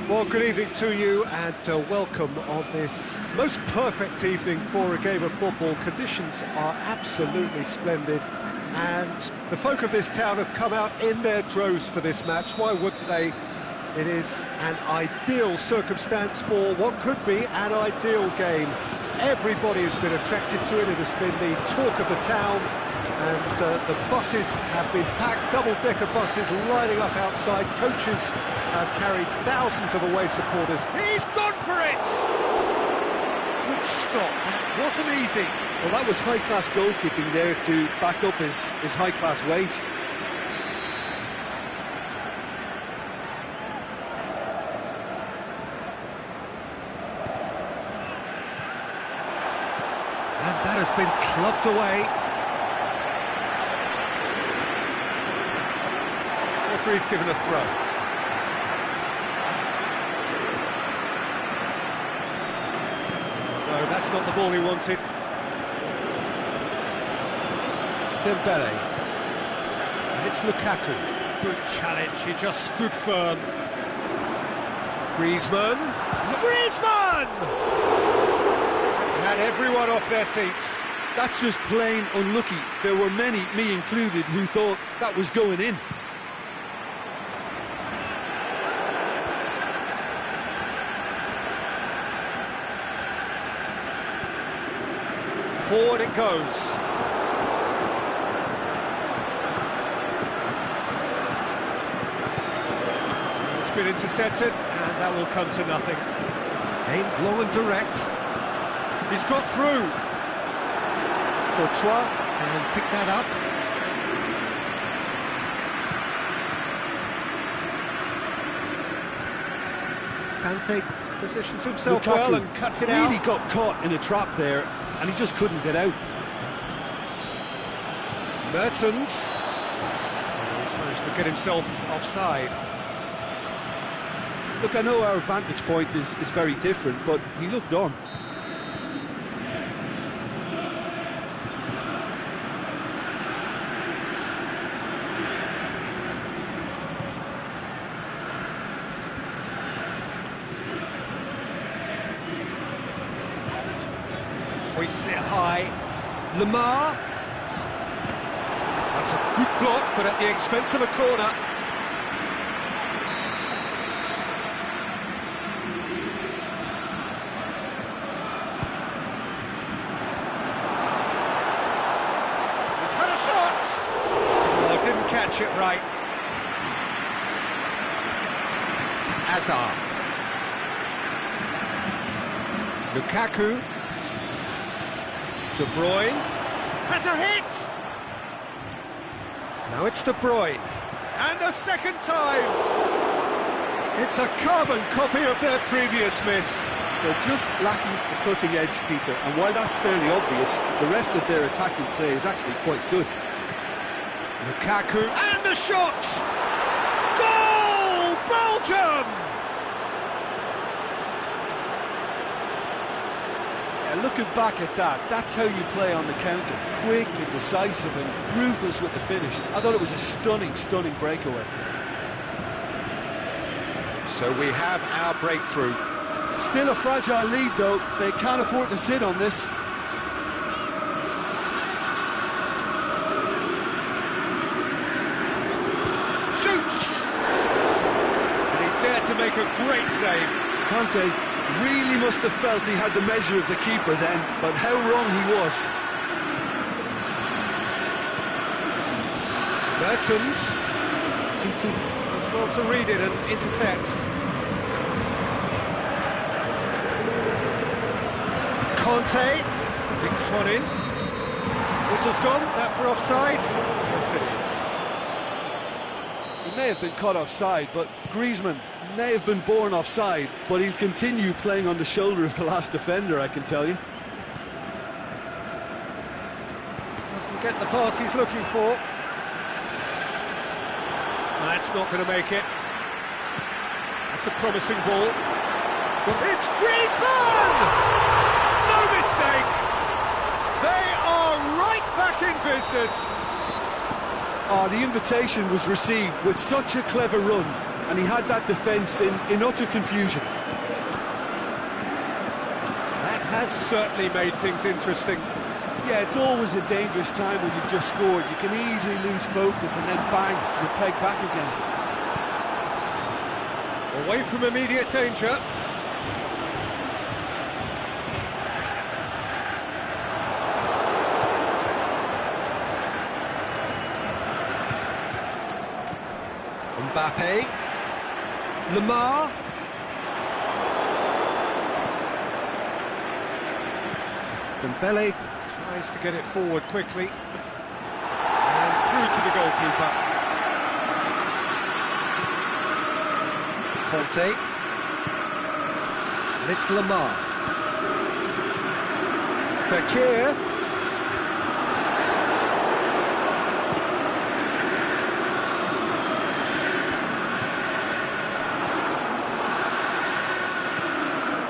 Well, good evening to you and welcome on this most perfect evening for a game of football. Conditions are absolutely splendid and the folk of this town have come out in their droves for this match. Why wouldn't they? It is an ideal circumstance for what could be an ideal game. Everybody has been attracted to it. It has been the talk of the town. And the buses have been packed, double-decker buses lining up outside. Coaches have carried thousands of away supporters. He's gone for it! Good stop, that wasn't easy. Well, that was high-class goalkeeping there to back up his high-class wage. And that has been clubbed away. Referee's given a throw. No, that's not the ball he wanted. Dembele. And it's Lukaku. Good challenge, he just stood firm. Griezmann. Griezmann! Had everyone off their seats. That's just plain unlucky. There were many, me included, who thought that was going in. Forward it goes. It's been intercepted, and that will come to nothing. Aimed long and direct. He's got through. Courtois can pick that up. Kante positions himself Lukaku well and cuts it out. Really got caught in a trap there, and he just couldn't get out. Mertens. He's managed to get himself offside. Look, I know our vantage point is very different, but he looked on. Hoists it high. Lamar. That's a good block, but at the expense of a corner. He's had a shot. Oh, didn't catch it right. Hazard. Lukaku. De Bruyne has a hit! Now it's De Bruyne. And a second time! It's a carbon copy of their previous miss. They're just lacking the cutting edge, Peter, and while that's fairly obvious, the rest of their attacking play is actually quite good. Lukaku and a shot! Goal! Belgium! Looking back at that, that's how you play on the counter. Quick and decisive and ruthless with the finish. I thought it was a stunning, stunning breakaway. So we have our breakthrough. Still a fragile lead, though. They can't afford to sit on this. Shoots! And he's there to make a great save. Kante really must have felt he had the measure of the keeper then, but how wrong he was. Mertens. Titi does well to read it and intercepts. Conte dinks one in. Whistle's gone, that for offside. Yes, it is. He may have been caught offside, but Griezmann may have been born offside, but he'll continue playing on the shoulder of the last defender, I can tell you. Doesn't get the pass he's looking for. That's not going to make it. That's a promising ball. It's Griezmann! No mistake! They are right back in business. Oh, the invitation was received with such a clever run. and he had that defence in utter confusion. That has certainly made things interesting. Yeah, it's always a dangerous time when you've just scored. You can easily lose focus and then bang, you're pegged back again. Away from immediate danger. Mbappe, Lamar, Dembele tries to get it forward quickly, and through to the goalkeeper. Conte, and it's Lamar. Fekir.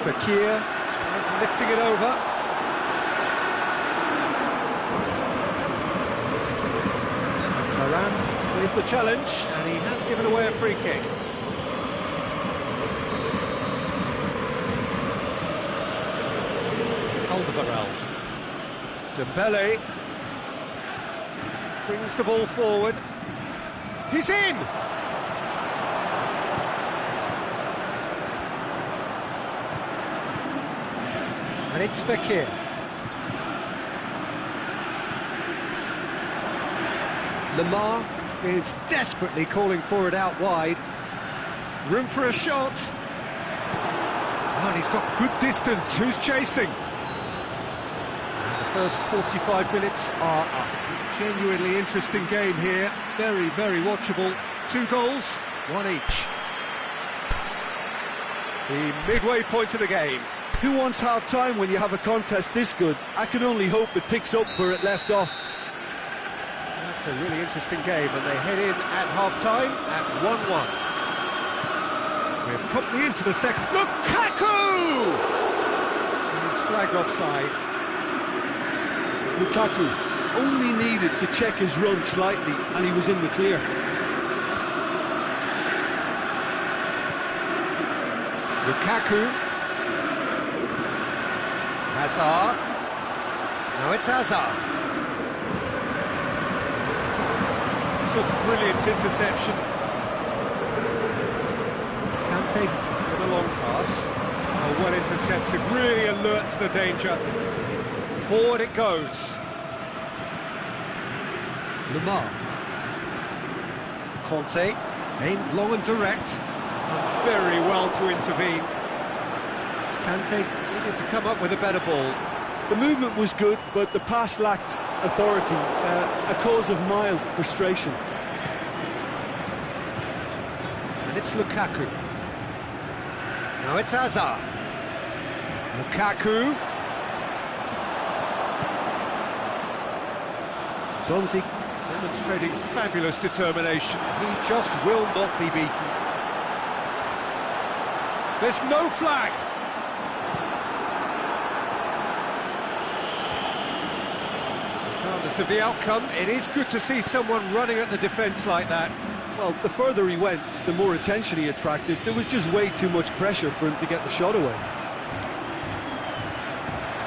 Fekir tries lifting it over. Varane with the challenge, and he has given away a free kick. Alderweireld. Dembele brings the ball forward. He's in! And it's Fekir. Lamar is desperately calling for it out wide. Room for a shot. Oh, and he's got good distance. Who's chasing? And the first 45 minutes are up. Genuinely interesting game here. Very, very watchable. 2 goals, 1 each. The midway point of the game. Who wants half-time when you have a contest this good? I can only hope it picks up where it left off. That's a really interesting game, and they head in at half-time at 1-1. We're promptly into the second. Lukaku! He's flagged offside. Lukaku only needed to check his run slightly, and he was in the clear. Lukaku. Hazard. Now it's Hazard. It's a brilliant interception. Kante with a long pass. Oh, well intercepted, really alert to the danger. Forward it goes. Lamar. Conte, aimed long and direct. Done very well to intervene. Kante needed to come up with a better ball. The movement was good, but the pass lacked authority, a cause of mild frustration. And it's Lukaku. Now it's Hazard. Lukaku. Zonzi demonstrating fabulous determination. He just will not be beaten. There's no flag. Regardless of the outcome, it is good to see someone running at the defence like that. Well, the further he went, the more attention he attracted. There was just way too much pressure for him to get the shot away.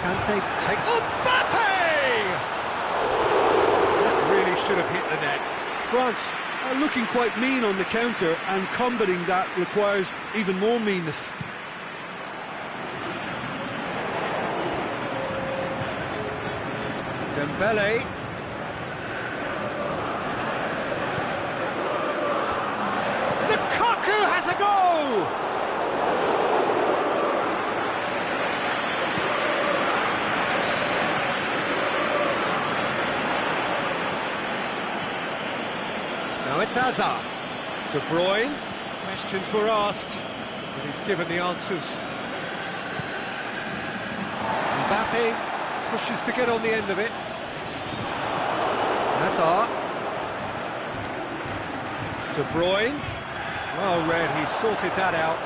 Kante take... Mbappe! That really should have hit the net. France are looking quite mean on the counter, and combating that requires even more meanness. Dembele. Lukaku has a goal! Now it's Hazard. De Bruyne. Questions were asked, but he's given the answers. Mbappe pushes to get on the end of it. Hazard. De Bruyne. Well read, he sorted that out.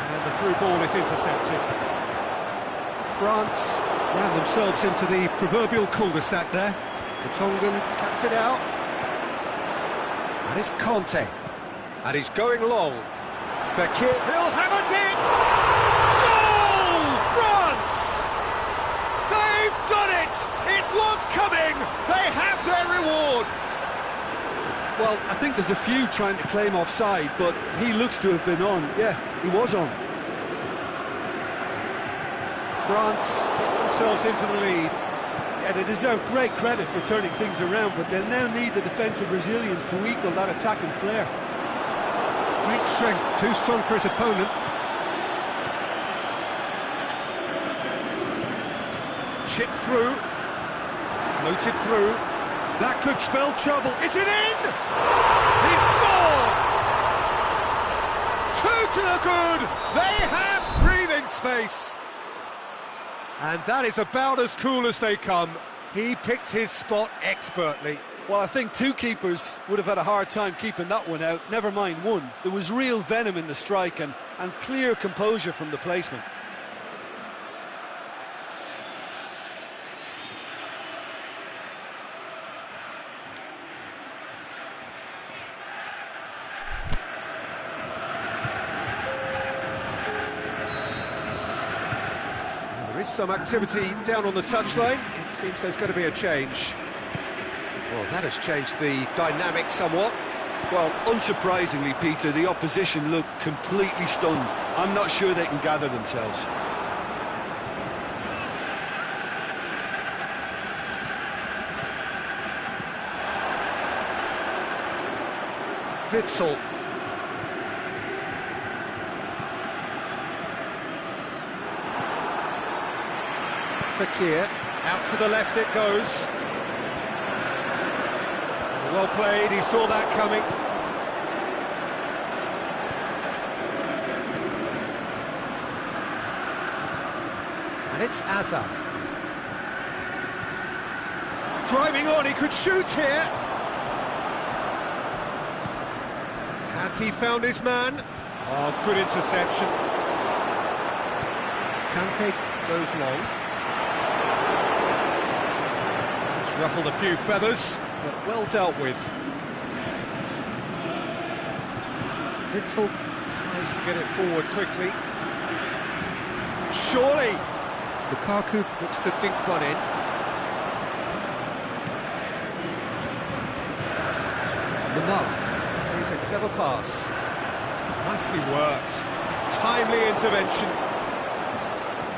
And the through ball is intercepted. France ran themselves into the proverbial cul-de-sac there. The Tongan cuts it out. And it's Conte. And he's going long. Fekir, he'll hammer it! Goal! France! They've done it! It was coming! They have their reward! Well, I think there's a few trying to claim offside, but he looks to have been on. Yeah, he was on. France get themselves into the lead. Yeah, they deserve great credit for turning things around, but they'll now need the defensive resilience to equal that attacking flair. Great strength, too strong for his opponent. Chipped through, floated through. That could spell trouble. Is it in? He scored! Two to the good. They have breathing space. And that is about as cool as they come. He picked his spot expertly. Well, I think two keepers would have had a hard time keeping that one out, never mind one. There was real venom in the strike and clear composure from the placement. There is some activity down on the touchline. It seems there's going to be a change. Well, that has changed the dynamic somewhat. Well, unsurprisingly, Peter, the opposition look completely stunned. I'm not sure they can gather themselves. Witsel. Fekir, out to the left it goes. Well played, he saw that coming. And it's Azar. Driving on, he could shoot here. Has he found his man? Oh, good interception. Kante goes long. He's ruffled a few feathers, but well dealt with. Witsel tries to get it forward quickly. Surely! Lukaku looks to dink one in. Lamar plays a clever pass. Nicely worked. Timely intervention.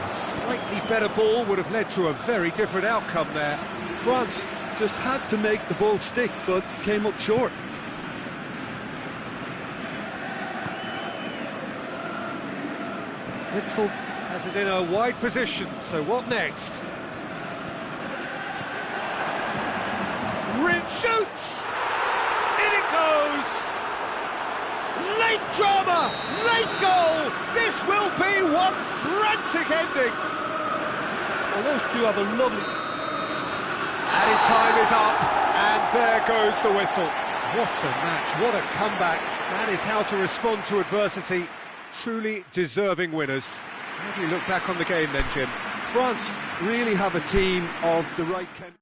A slightly better ball would have led to a very different outcome there. France just had to make the ball stick, but came up short. Witsel has it in a wide position, so what next? Rid shoots! In it goes! Late drama! Late goal! This will be one frantic ending! Well, those two have a lovely... Added time is up, and there goes the whistle. What a match, what a comeback. That is how to respond to adversity. Truly deserving winners. How do you look back on the game then, Jim? France really have a team of the right chemistry.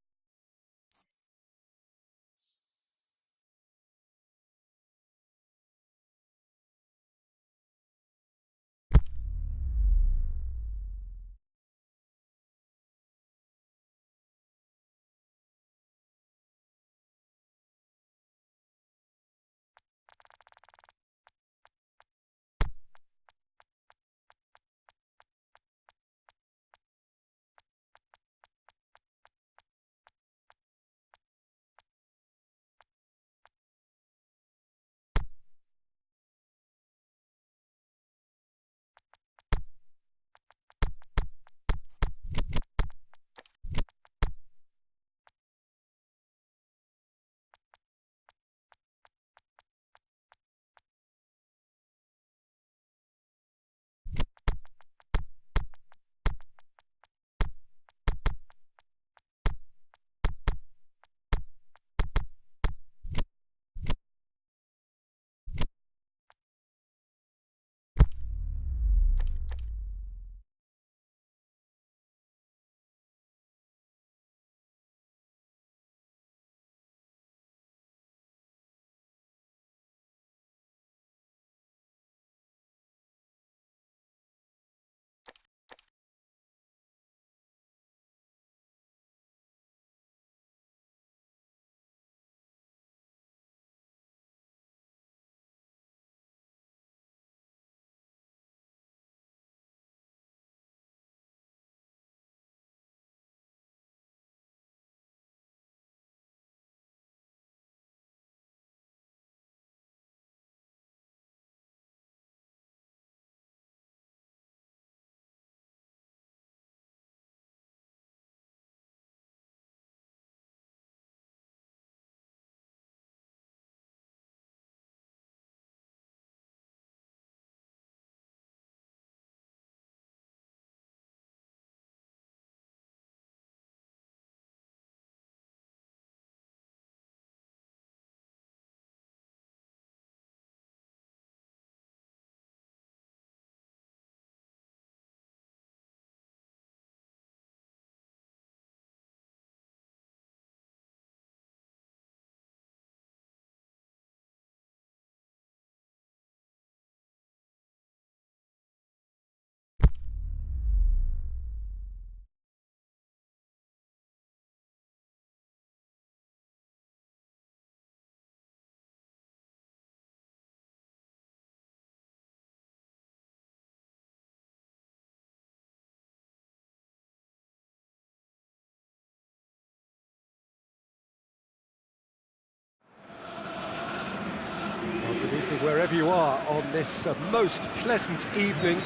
wherever you are on this most pleasant evening.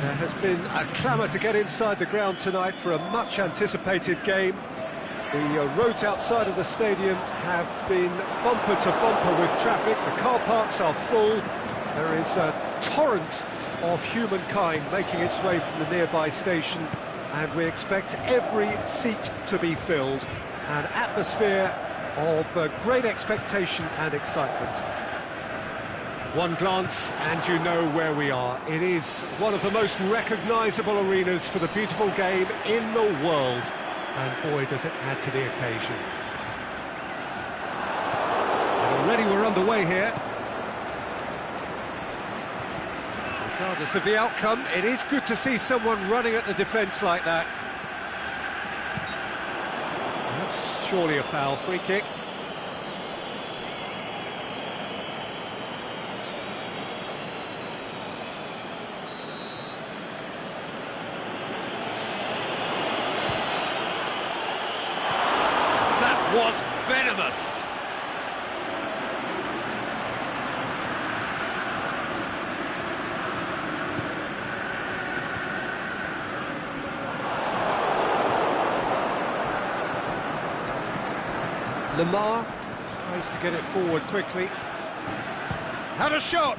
There has been a clamour to get inside the ground tonight for a much-anticipated game. The roads outside of the stadium have been bumper to bumper with traffic. The car parks are full. There is a torrent of humankind making its way from the nearby station, and we expect every seat to be filled. An atmosphere of great expectation and excitement. One glance and you know where we are. It is one of the most recognisable arenas for the beautiful game in the world. And boy, does it add to the occasion. And already we're underway here. Regardless of the outcome, it is good to see someone running at the defence like that. That's surely a foul. Free kick. Was venomous. Lamar tries to get it forward quickly. Had a shot!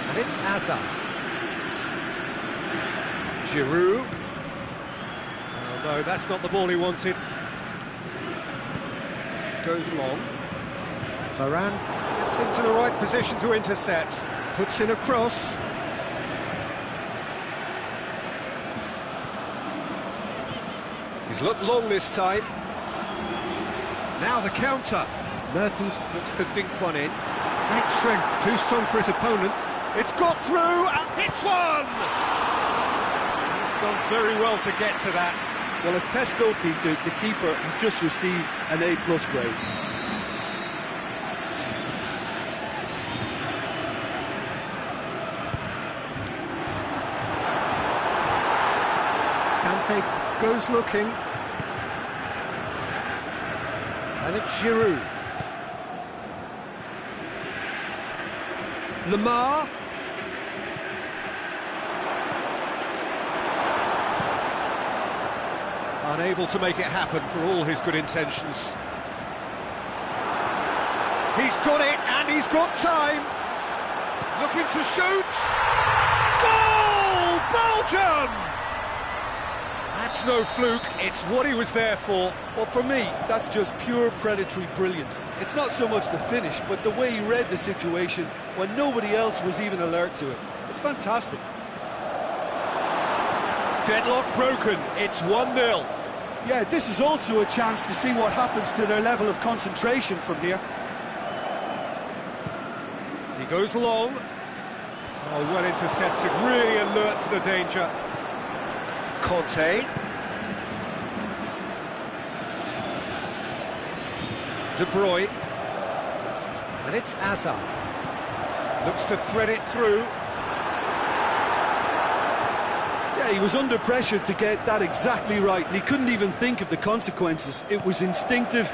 And it's Azar. Giroud. Oh no, that's not the ball he wanted. Goes long. Varane gets into the right position to intercept. Puts in a cross. He's looked long this time. Now the counter. Mertens looks to dink one in. Great strength, too strong for his opponent. It's got through and hits one! He's done very well to get to that. Well, as test goalkeeper, the keeper has just received an A+ grade. Kante goes looking. And it's Giroud. Lamar. Unable to make it happen for all his good intentions. He's got it, and he's got time. Looking to shoot. Goal! Belgium! That's no fluke, it's what he was there for. Well, for me, that's just pure predatory brilliance. It's not so much the finish, but the way he read the situation when nobody else was even alert to it. It's fantastic. Deadlock broken, it's 1-0. Yeah, this is also a chance to see what happens to their level of concentration from here. He goes long. Oh, well intercepted, really alert to the danger. Conte. De Bruyne. And it's Azar. Looks to thread it through. Yeah, he was under pressure to get that exactly right, and he couldn't even think of the consequences. It was instinctive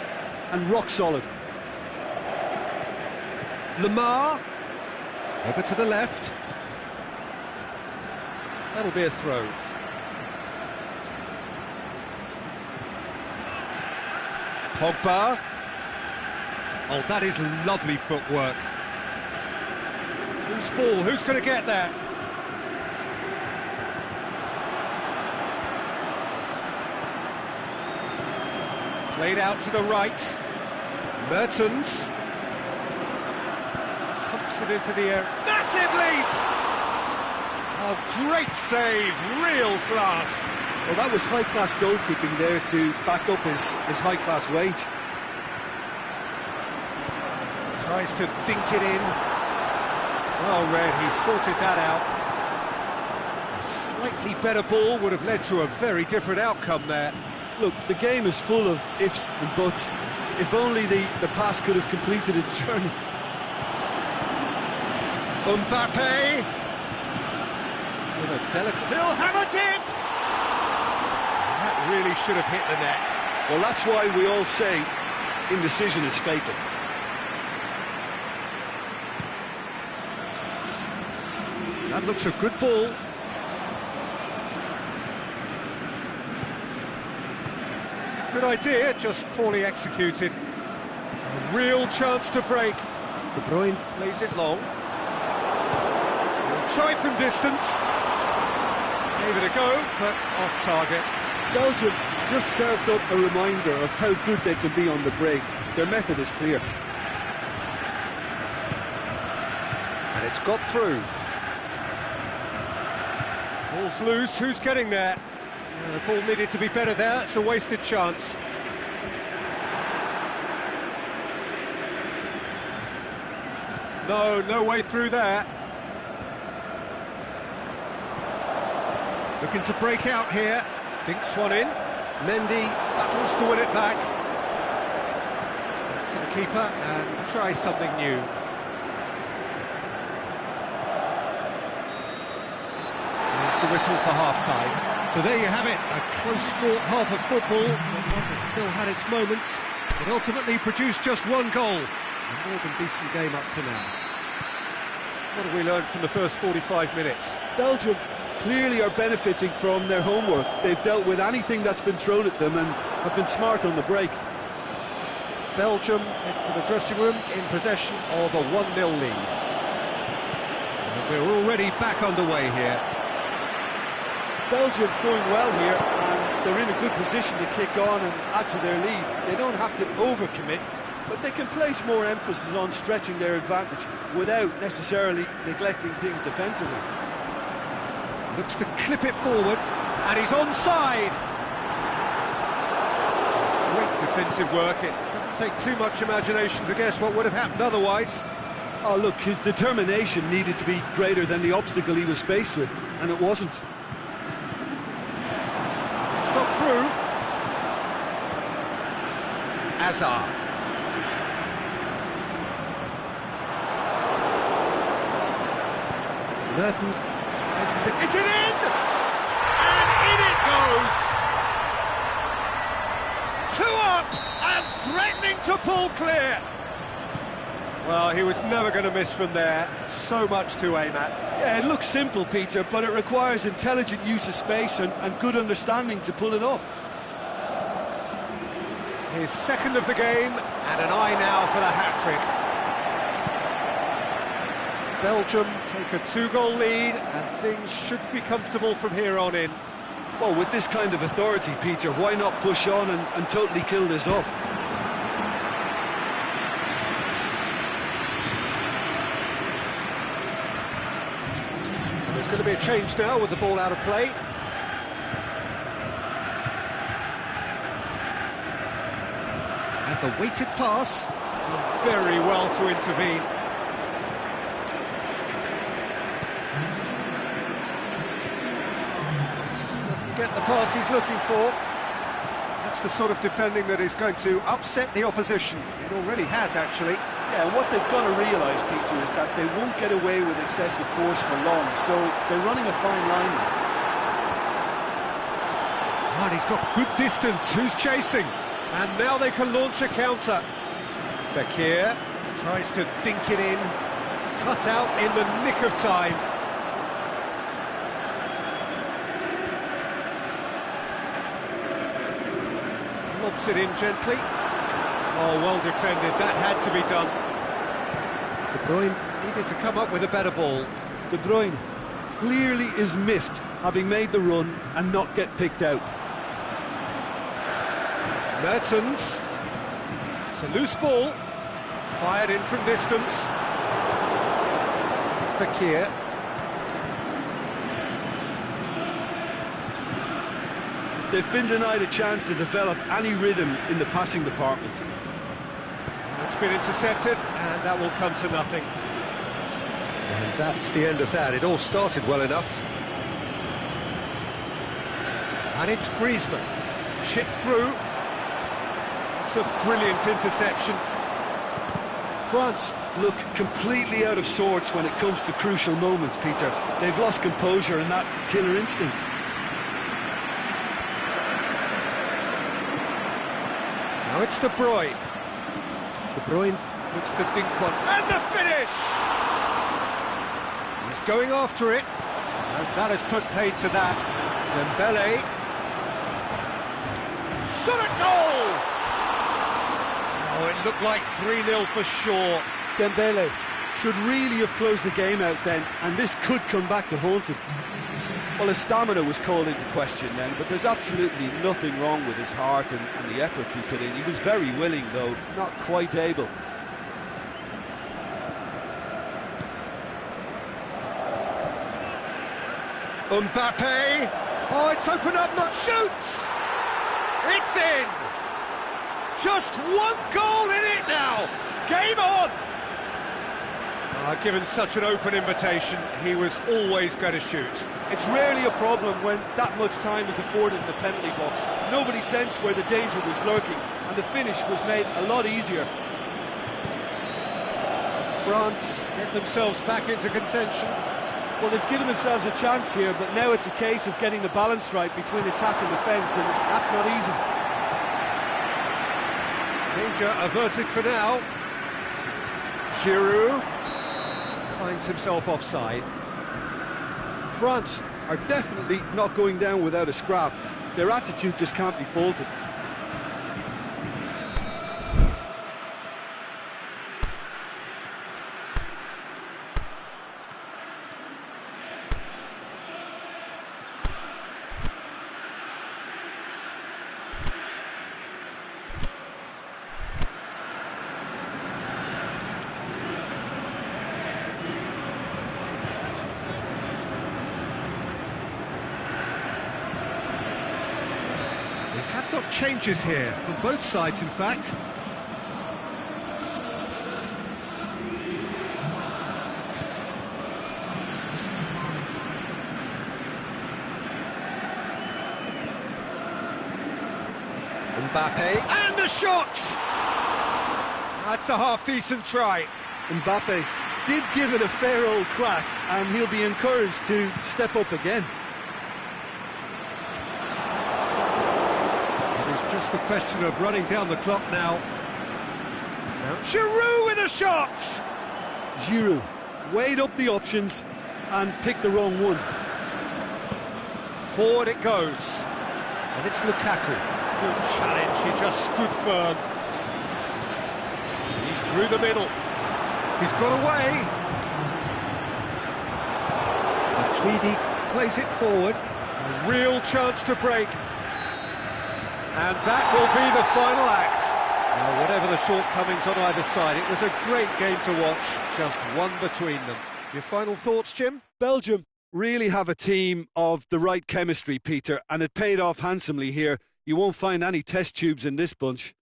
and rock solid. Lamar. Over to the left. That'll be a throw. Pogba. Oh, that is lovely footwork. Loose ball, who's going to get that? Played out to the right. Mertens. Pumps it into the air. Massive leap! Oh, great save, real class. Well, that was high-class goalkeeping there to back up his high-class wage. Tries to dink it in. Well read, he sorted that out. A slightly better ball would have led to a very different outcome there. Look, the game is full of ifs and buts. If only the pass could have completed its journey. Mbappe. With a delicate... He'll have a dip! That really should have hit the net. Well, that's why we all say indecision is fatal. That looks a good ball. Good idea, just poorly executed. A real chance to break. De Bruyne plays it long. He'll try from distance. Gave it a go, but off target. Belgium just served up a reminder of how good they can be on the break. Their method is clear. And it's got through. Ball's loose, who's getting there? The ball needed to be better there, it's a wasted chance. No way through there. Looking to break out here. Dinks one in. Mendy battles to win it back. Back to the keeper and try something new. There's the whistle for half-time. So there you have it, a close-fought half of football, but still had its moments. It ultimately produced just one goal. A more than decent game up to now. What have we learned from the first 45 minutes? Belgium clearly are benefiting from their homework. They've dealt with anything that's been thrown at them and have been smart on the break. Belgium head for the dressing room in possession of a 1-0 lead. And we're already back underway here. Belgium going well here, and they're in a good position to kick on and add to their lead. They don't have to overcommit, but they can place more emphasis on stretching their advantage without necessarily neglecting things defensively. Looks to clip it forward, and he's onside. It's great defensive work. It doesn't take too much imagination to guess what would have happened otherwise. Oh, look, his determination needed to be greater than the obstacle he was faced with, and it wasn't. It's got through. Hazard. Mertens tries to... Is it in? And in it goes! 2 up and threatening to pull clear. Well, he was never going to miss from there. So much to aim at. Yeah, it looks simple, Peter, but it requires intelligent use of space and good understanding to pull it off. His second of the game, and an eye now for the hat-trick. Belgium take a 2-goal lead, and things should be comfortable from here on in. Well, with this kind of authority, Peter, why not push on and totally kill this off? There's going to be a change now with the ball out of play. And the weighted pass, done very well to intervene. Doesn't get the pass he's looking for. That's the sort of defending that is going to upset the opposition. It already has, actually. Yeah, and what they've got to realise, Peter, is that they won't get away with excessive force for long, so they're running a fine line now. And he's got good distance. Who's chasing? And now they can launch a counter. Fekir tries to dink it in. Cut out in the nick of time. Lobs it in gently. Oh, well defended. That had to be done. De Bruyne needed to come up with a better ball. De Bruyne clearly is miffed, having made the run and not get picked out. Mertens. It's a loose ball. Fired in from distance. Fekir. They've been denied a chance to develop any rhythm in the passing department. It's been intercepted, and that will come to nothing. And that's the end of that. It all started well enough. And it's Griezmann. Chip through. It's a brilliant interception. France look completely out of sorts when it comes to crucial moments, Peter. They've lost composure and that killer instinct. Now it's De Bruyne. De Bruyne looks to dink one. And the finish! He's going after it. And that has put paid to that. Dembele. Shot at goal! Oh, it looked like 3-0 for sure. Dembele should really have closed the game out then, and this could come back to haunt him. Well, his stamina was called into question then, but there's absolutely nothing wrong with his heart and the efforts he put in. He was very willing, though, not quite able. Mbappe! Oh, it's opened up, not shoots! It's in! Just one goal in it now! Game on! Given such an open invitation, he was always going to shoot. It's rarely a problem when that much time is afforded in the penalty box. Nobody sensed where the danger was lurking, and the finish was made a lot easier. France get themselves back into contention. Well, they've given themselves a chance here, but now it's a case of getting the balance right between attack and defence, and that's not easy. Danger averted for now. Giroud finds himself offside. France are definitely not going down without a scrap. Their attitude just can't be faulted. Got changes here from both sides, in fact. Mbappe and a shot. That's a half-decent try. Mbappe did give it a fair old crack, and he'll be encouraged to step up again. Just the question of running down the clock now. Giroud with a shot! Giroud weighed up the options and picked the wrong one. Forward it goes. And it's Lukaku. Good challenge, he just stood firm. He's through the middle. He's got away. Matuidi plays it forward. A real chance to break. And that will be the final act. Now, whatever the shortcomings on either side, it was a great game to watch, just one between them. Your final thoughts, Jim? Belgium really have a team of the right chemistry, Peter, and it paid off handsomely here. You won't find any test tubes in this bunch.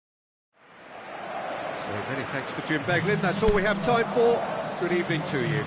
So many thanks to Jim Beglin. That's all we have time for. Good evening to you.